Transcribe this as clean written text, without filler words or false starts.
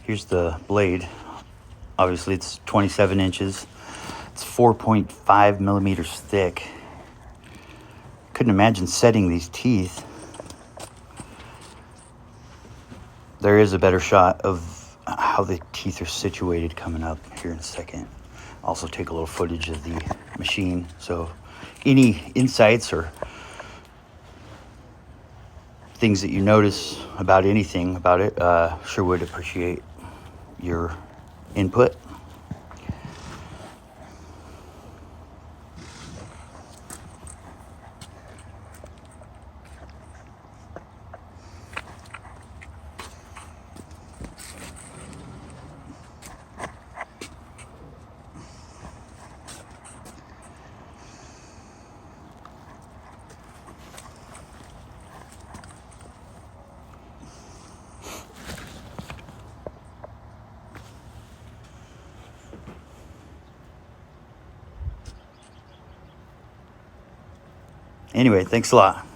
Here's the blade. Obviously it's 27 inches. It's 4.5 millimeters thick. Couldn't imagine setting these teeth. There is a better shot of how the teeth are situated coming up here in a second. Also take a little footage of the machine. So any insights or things that you notice about anything about it, sure would appreciate your input. Anyway, thanks a lot.